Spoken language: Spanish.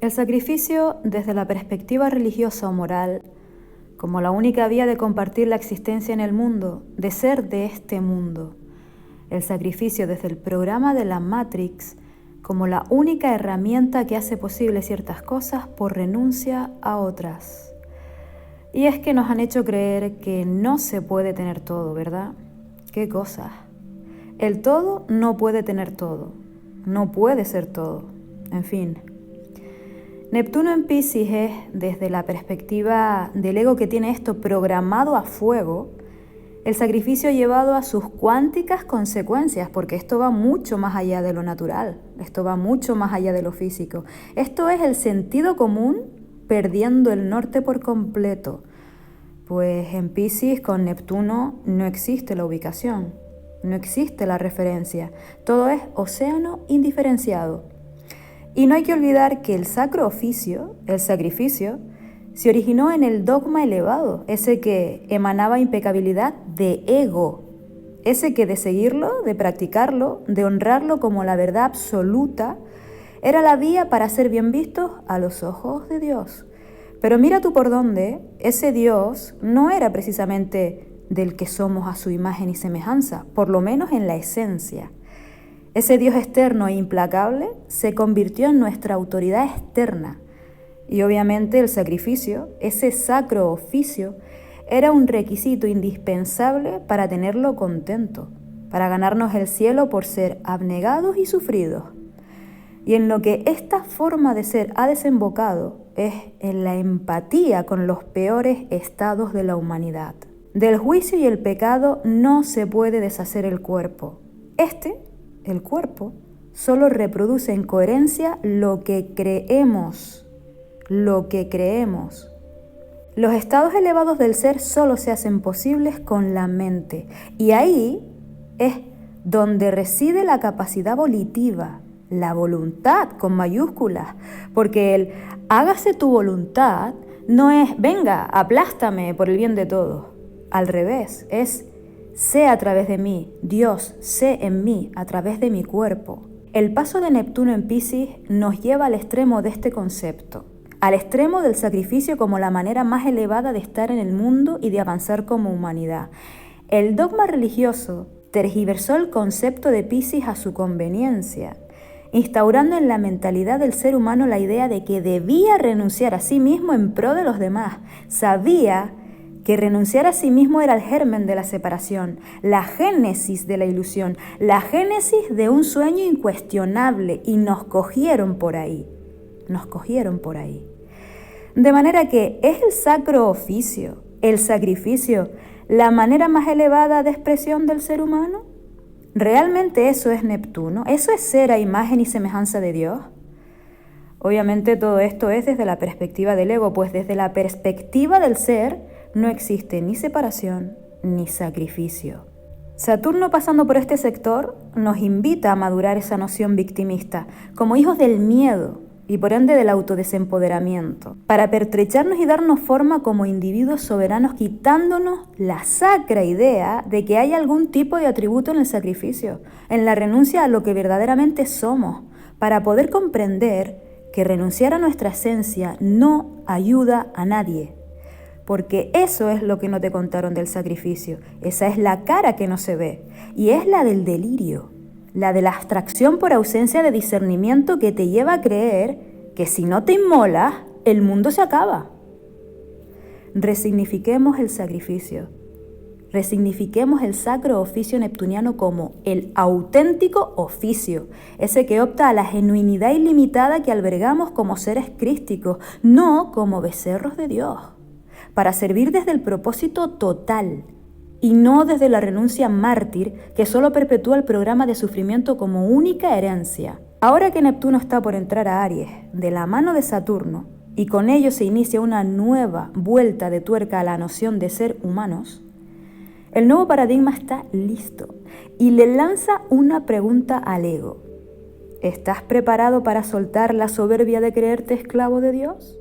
El sacrificio, desde la perspectiva religiosa o moral, como la única vía de compartir la existencia en el mundo, de ser de este mundo. El sacrificio desde el programa de la Matrix, como la única herramienta que hace posible ciertas cosas por renuncia a otras. Y es que nos han hecho creer que no se puede tener todo, ¿verdad? ¿Qué cosas? El todo no puede tener todo, no puede ser todo, en fin. Neptuno en Piscis es, desde la perspectiva del ego que tiene esto programado a fuego, el sacrificio llevado a sus cuánticas consecuencias, porque esto va mucho más allá de lo natural, esto va mucho más allá de lo físico. Esto es el sentido común perdiendo el norte por completo, pues en Piscis con Neptuno no existe la ubicación, no existe la referencia, todo es océano indiferenciado. Y no hay que olvidar que el sacro oficio, el sacrificio, se originó en el dogma elevado, ese que emanaba impecabilidad de ego, ese que de seguirlo, de practicarlo, de honrarlo como la verdad absoluta, era la vía para ser bien vistos a los ojos de Dios. Pero mira tú por dónde, ese Dios no era precisamente del que somos a su imagen y semejanza, por lo menos en la esencia. Ese Dios externo e implacable se convirtió en nuestra autoridad externa. Y obviamente el sacrificio, ese sacro oficio, era un requisito indispensable para tenerlo contento, para ganarnos el cielo por ser abnegados y sufridos. Y en lo que esta forma de ser ha desembocado es en la empatía con los peores estados de la humanidad. Del juicio y el pecado no se puede deshacer el cuerpo. El cuerpo, solo reproduce en coherencia lo que creemos. Los estados elevados del ser solo se hacen posibles con la mente. Y ahí es donde reside la capacidad volitiva, la voluntad con mayúsculas. Porque el hágase tu voluntad no es venga, aplástame por el bien de todos. Al revés, es sé a través de mí, Dios, sé en mí a través de mi cuerpo. El paso de Neptuno en Piscis nos lleva al extremo de este concepto, al extremo del sacrificio como la manera más elevada de estar en el mundo y de avanzar como humanidad. El dogma religioso tergiversó el concepto de Piscis a su conveniencia, instaurando en la mentalidad del ser humano la idea de que debía renunciar a sí mismo en pro de los demás. Sabía que renunciar a sí mismo era el germen de la separación, la génesis de la ilusión, la génesis de un sueño incuestionable, y nos cogieron por ahí. De manera que es el sacro oficio, el sacrificio, la manera más elevada de expresión del ser humano. ¿Realmente eso es Neptuno? ¿Eso es ser a imagen y semejanza de Dios? Obviamente todo esto es desde la perspectiva del ego, pues desde la perspectiva del ser no existe ni separación ni sacrificio. Saturno, pasando por este sector, nos invita a madurar esa noción victimista como hijos del miedo y por ende del autodesempoderamiento, para pertrecharnos y darnos forma como individuos soberanos, quitándonos la sacra idea de que hay algún tipo de atributo en el sacrificio, en la renuncia a lo que verdaderamente somos, para poder comprender que renunciar a nuestra esencia no ayuda a nadie. Porque eso es lo que no te contaron del sacrificio, esa es la cara que no se ve, y es la del delirio, la de la abstracción por ausencia de discernimiento que te lleva a creer que si no te inmolas, el mundo se acaba. Resignifiquemos el sacrificio, resignifiquemos el sacro oficio neptuniano como el auténtico oficio, ese que opta a la genuinidad ilimitada que albergamos como seres crísticos, no como becerros de Dios, para servir desde el propósito total y no desde la renuncia mártir que solo perpetúa el programa de sufrimiento como única herencia. Ahora que Neptuno está por entrar a Aries de la mano de Saturno y con ello se inicia una nueva vuelta de tuerca a la noción de ser humanos, el nuevo paradigma está listo y le lanza una pregunta al ego. ¿Estás preparado para soltar la soberbia de creerte esclavo de Dios?